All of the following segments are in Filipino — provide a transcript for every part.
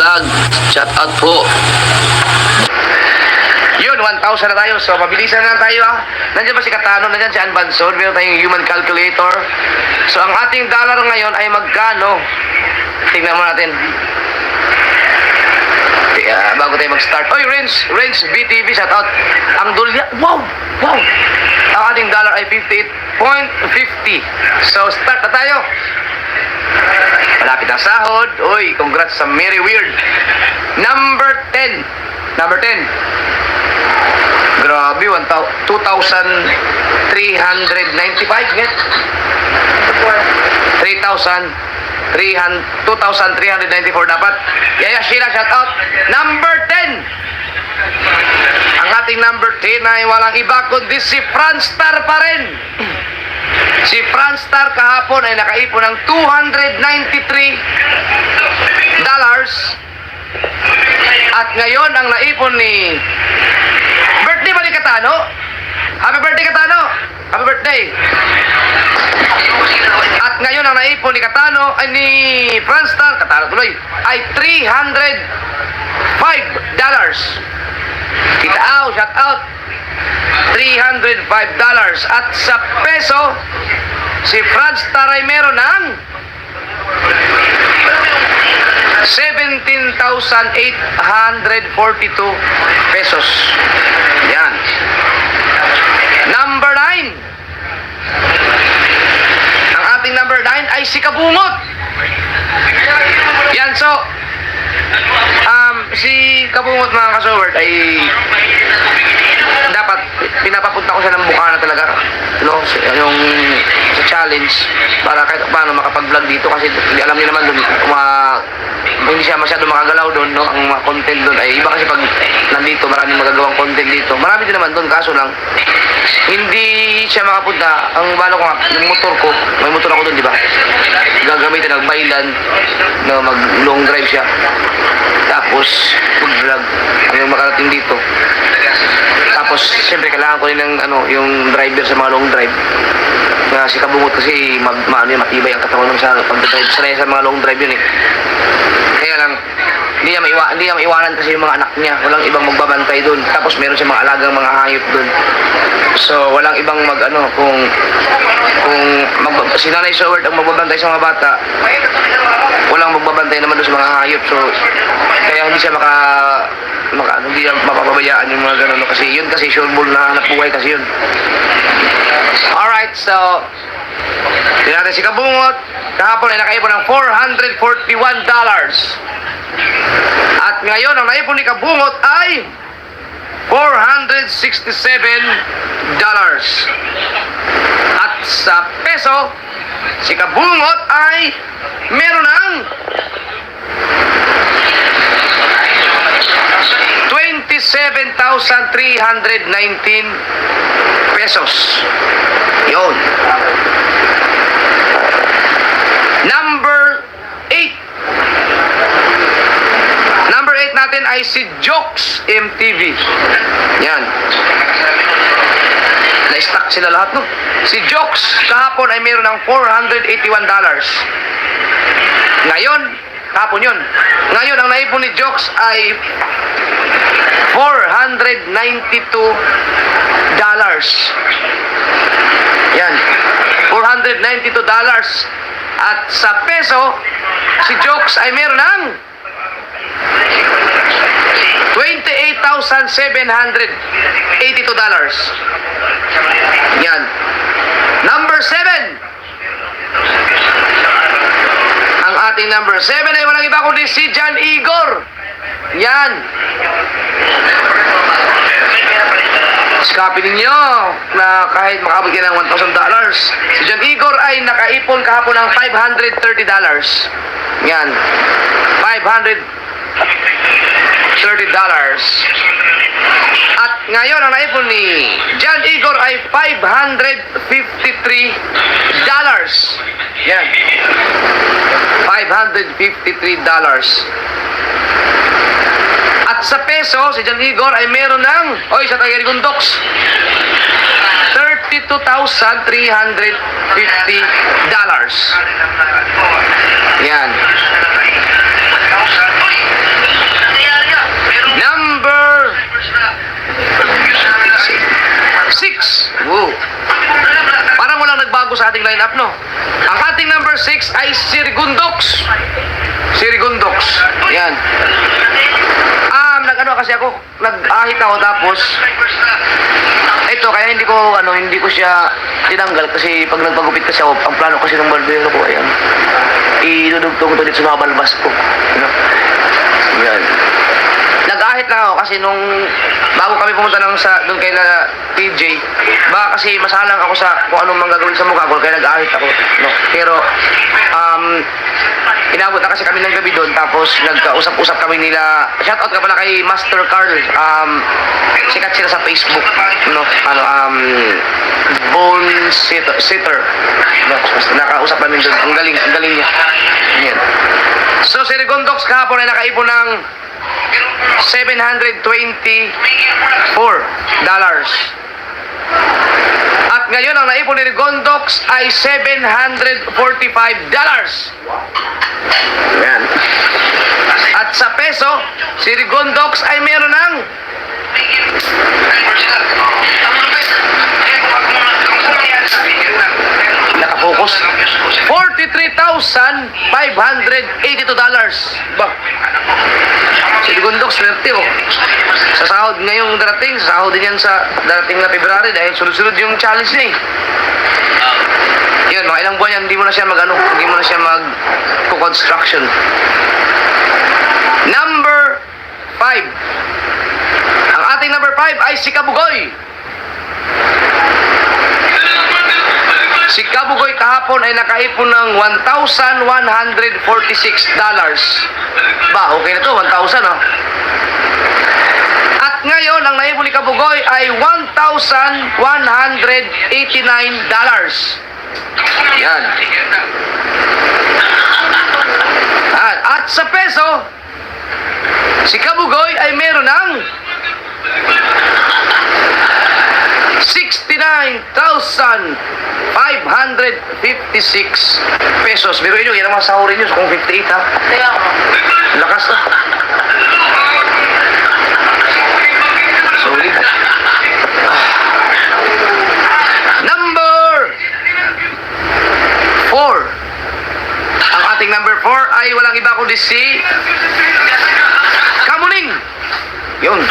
Vlog. Shout out po. Yun, 1,000 na tayo. So, mabilisan na lang tayo ha. Nandiyan ba si Katano? Nandiyan si Anbanson. Meron tayong human calculator. So, ang ating dollar ngayon ay magkano? Tingnan mo natin. Bago tayo mag-start. Oy, Renz BTV, shout out. Ang dolya, wow. Ang ating dollar ay 58.50. So, start na tayo. Malapit ang sahod. Uy, congrats sa Mary Weird. Number 10. Grabe, 2,395 net. 2,394 dapat. Yaya Sheila, shout out. Number 10. Ang ating number 10 ay walang iba kundi si Franstar pa rin. Si Franstar kahapon ay nakaipon ng $293. At ngayon ang naipon ni birthday ba ni Katano? Happy birthday, Katano! Happy birthday! At ngayon ang naipon ni Katano ay ni Franstar, Katano tuloy, ay $305. Shout out! $305. At sa peso, si Franstar ay meron ng 17,842 pesos. Yan. Number 9. Ang ating number 9 ay si Kabungot. Yan, so si Kabungot, mga kasoward, ay dapat pinapapunta ko siya ng Bukana talaga, no? Yung sa challenge para kahit paano makapag-vlog dito kasi alam niyo naman doon hindi siya masyado makagalaw doon, no? Ang mga content doon ay iba kasi pag nandito maraming magagawang content dito. Marami din naman doon, kaso lang hindi siya makapunta. Ang balo ko nga, yung motor ko, may motor ako doon, di ba? Gagamitin ng bailan, no, mag long drive siya. Tapos mag-vlog hanggang makarating dito. Tapos siyempre kailangan ko rin ng yung driver sa mga long drive. Si Kabungot kasi matibay ang katawan sa pag-drive. Sanay sa mga long drive yun eh. Kaya lang, hindi niya maiwanan kasi yung mga anak niya. Walang ibang magbabantay doon. Tapos meron siya mga alagang mga hayop doon. So, walang ibang kung si Nanay Soward ang magbabantay sa mga bata, walang magbabantay naman doon sa mga hayop. So, kaya hindi siya hindi niya mapapabayaan yung mga ganun. Kasi yun kasi sure ball na hanap buhay kasi yun. Alright, so tingnan natin si Kabungot. Kahapon ay nakaipon ng $441. At ngayon ang naipon ni Kabungot ay $467. At sa peso, si Kabungot ay meron ng 27,319 pesos. Yun. Number 8 natin ay si Jokes MTV. Yan. Na-stack sila lahat, no? Si Jokes kahapon ay meron ng $481. Ngayon, kahapon yun. Ngayon, ang naipon ni Jokes ay $492. Yan. $492. At sa peso, si Jokes ay meron ng $28,782. Yan. Number 7. Ang ating number 7 ay walang iba kundi si John Igor. Yan. Copy ninyo na kahit makabot ka ng $1,000. Si John Igor ay nakaipon kahapon ng $530. Yan. $530. At ngayon ang naipon ni John Igor ay $553. Yan. $553. At sa peso, si John Igor ay meron ng, sa Tagarigundox, $32,350. Yan. kasi ako, nag-ahit ako tapos ito kaya hindi ko siya tinanggal kasi pag nagpagupit kasi ako, ang plano kasi ng barbero ko ayan. Idudugtong ko dito sa mga balbas ko. Ano? Yan. Nag-ahit lang ako kasi nung bago kami pumunta doon kay na PJ, baka kasi masalang ako sa kung anong manggagawin sa mukha ko kaya nag-ahit ako. No? Pero inabot na kasi kami ng gabi doon tapos nagkausap-usap kami nila. Shoutout ka pala kay Master Carl. Sikat sila sa Facebook, no? Bone sitter. No? Nakausap namin doon. Ang galing niya. Yan. So si Rigondox kahapon ay nakaipon ng $724. At ngayon ang naipon ni Rigondox ay $745. Yan. At sa peso, si Rigondox ay meron ng nakapokus $43,582. Ba? Si Rigondox, swerte oh. Sa sahod ngayong darating, sa sahod din yan sa darating na February dahil sunod-sunod yung challenge niya eh. Yun, mga ilang buwan yan, hindi mo na siya mag-construction. Number 5. Ang ating number 5 ay si Kabugoy. Si Kabugoy kahapon ay nakaipon ng $1,146. Ba, okay na to, 1,000 oh. At ngayon, ang naipon ni Kabugoy ay $1,189. Yan. At sa peso, si Kabugoy ay meron ng 69,556 pesos. Pero yun, yan ang masahurin nyo kung 58 ha. Lakas na. Solid. Number 4. Ang ating number 4 ay walang iba kundi si Kamuning. Yun.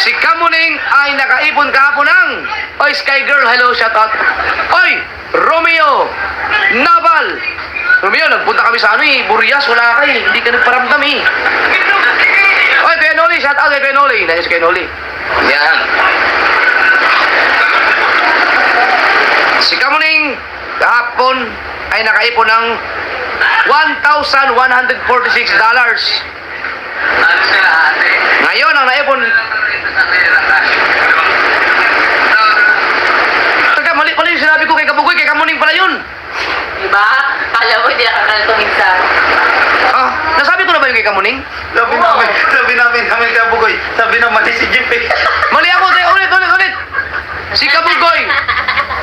Si Kamuning ay nakaipon kahapon ng oy, Sky Girl, hello, shout out. Oy, Romeo Naval. Romeo, nagpunta kami sa Burias, wala ka eh. Hindi ka nagparamdam eh. Oy, Kuya Noli, shout out kay Kuya Noli. Dahil si Kuya Noli. Yan. Si Kamuning kahapon ay nakaipon ng $1,146. Ngayon, ang naipon mali yung sinabi ko kay Kabugoy, kay Kamuning pala yun. Diba? Alam mo, hindi nakakalito minsan. Nasabi ko na ba yung kay Kamuning? Sabi namin kay Kabugoy. Sabi naman si Jeep eh. Mali ako, ulit. Si Kabugoy.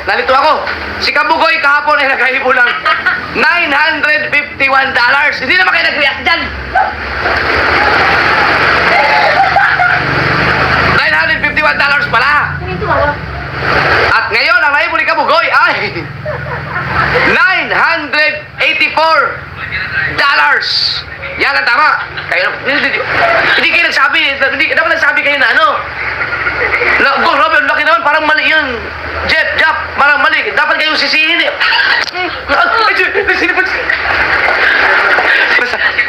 Nalito ako. Si Kabugoy kahapon ay nakahipo ng $951. Hindi naman kayo nag-react dyan. $951 pala. At ngayon, ang naipo ni Kabugoy ay $984. Yan ang tama. Hindi kayo nagsabi. Dapat nagsabi kayo na Robin, laki naman. Parang mali yun. Jeff, parang mali. Dapat kayong sisihin eh.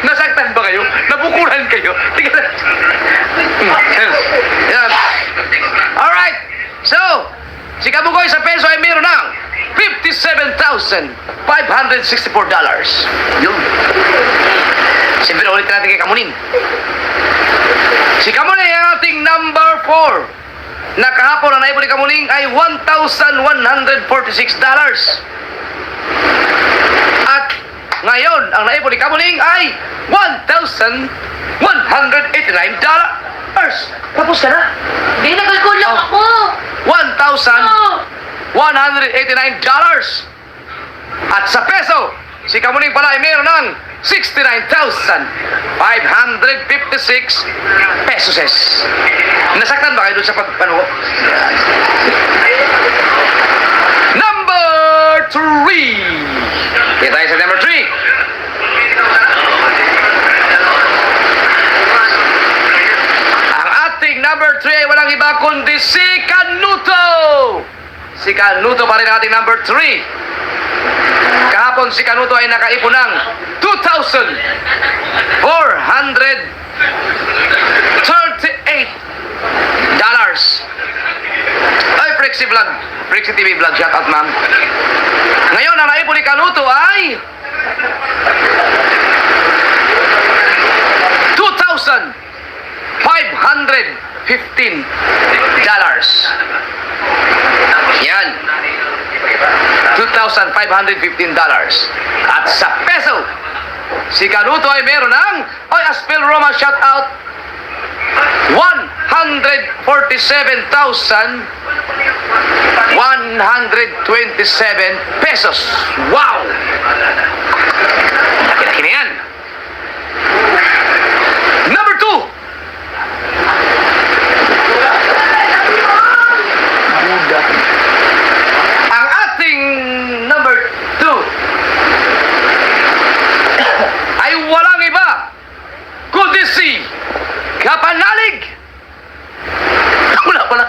Nasaktan ba kayo? Nabukulan kayo? Yan. Alright. So, si Kabugoy sa peso ay meron ng $57,564. Yun. Siyempre, ulit natin kay Kamuning. Si Kamuning ang ating number 4. Nakahapon ang naipon ni Kamuning ay $1,146. At ngayon, ang naipon ni Kamuning ay $1,189. Tapos ka na? Hindi, nagkalkulang ako. $1,189. At sa peso, si Kamuning pala ay meron ng 69,556 pesos. Nasaktan ba kayo doon sa pagpano? Number 3. Kaya tayo sa number 3. walang iba kundi si Canuto. Si Canuto pa rin ating number 3. Kahapon si Canuto ay nakaipon ng $2,438. Ay, Prexy Vlog. Prexy TV Vlog. Shout out, ma'am. Ngayon, ang naipon ni Canuto ay $2,515. Yan. $2,515. At sa peso, si Canuto ay meron ng, oy, Aspel Roma, shout out, 147,127 pesos. Wow! Laki-laki na yan. Number 2. Ang ating number 2 ay walang iba kundi si Kapanalig. Wala pala.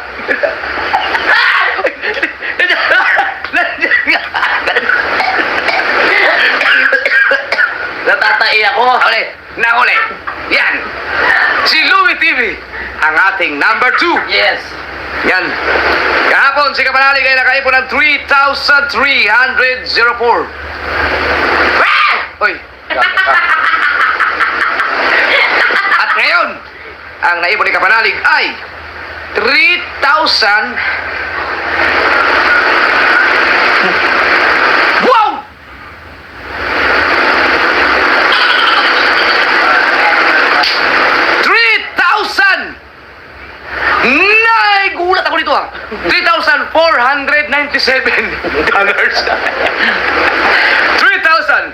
Natatai ako. Uli, nahuli. Yan. Si Louie TV, ang ating number 2. Yes. Yan. Kahapon, si Kapanalig ay nakaipon ng 3,304. Uy. At ngayon, ang naipon ni Kapanalig ay 3,000. Wow! Gulat ako dito ah. $3,497. $3,497.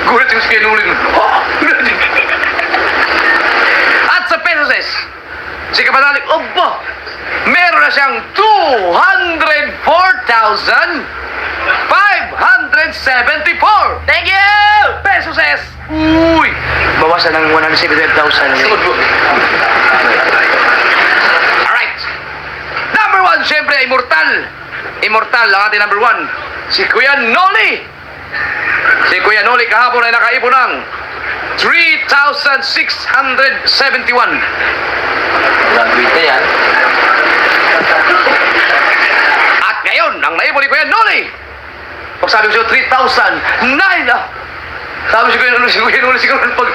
Gulat yung skinulin. At sa pesos, si Kapanalig, opo, meron na siyang 204,574. Thank you! Pesos. Uy! Bawasan ng 175,000. Alright. Number 1, syempre, immortal. Immortal, ang ating number 1. Si Kuya Noli. Si Kuya Noli kahapon ay nakaipon ng 3,671. Grabe yan. At ngayon, ang naipon ni Kuya Noli, pag sabi ko siya, 3,009 ah. Sabi si Kuya Noli, siguro pag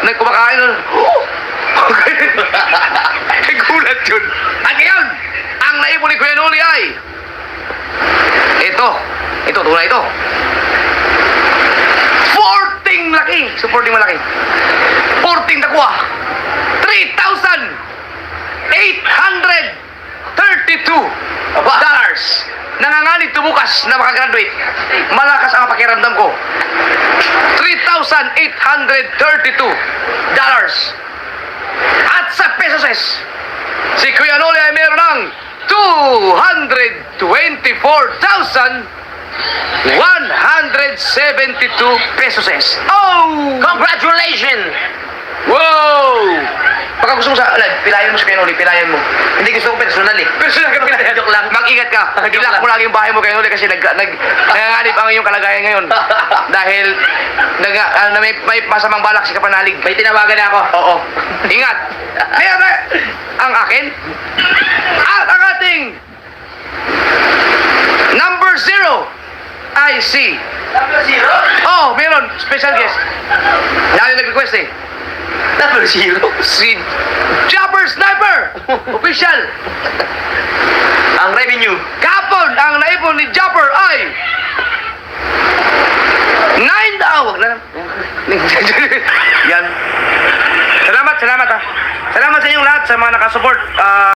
nagkumakain na, gulat yun. At ngayon, ang naipon ni Kuya Noli ay ito, tunay ito. 14 laki, supporting malaki. 14 dakwa. 3,832 dollars. Nanganganib tumukas na makagraduate. Malakas ang pakiramdam ko. 3,832 dollars. At sa pesos, si Kuya Noli ay meron ng 224,172 pesos. Oh! Congratulations! Wow! Pagka gusto mo pilayan mo si Kuya Noli, pilayan mo. Hindi gusto ko personal eh. Personal ka pilayan. Joke lang. Mag-ingat ka. Joke Ilak lang. mo lagi yung bahay mo Kuya Noli kasi nanganganib ang iyong kalagayan ngayon. Dahil may masamang balak si Kapanalig. May tinawagan na ako. Oo. Ingat. Kaya ang akin at ang ating number 0 ay si Number 0? oh, meron special guest. Dahil nag-request eh. Number 0? Si Jumper Sniper official. Ang revenue. Kapon ang naipon ni Jumper ay 9 wag na lang. Yan. Salamat ah. Salamat sa inyong lahat sa mga nakasupport.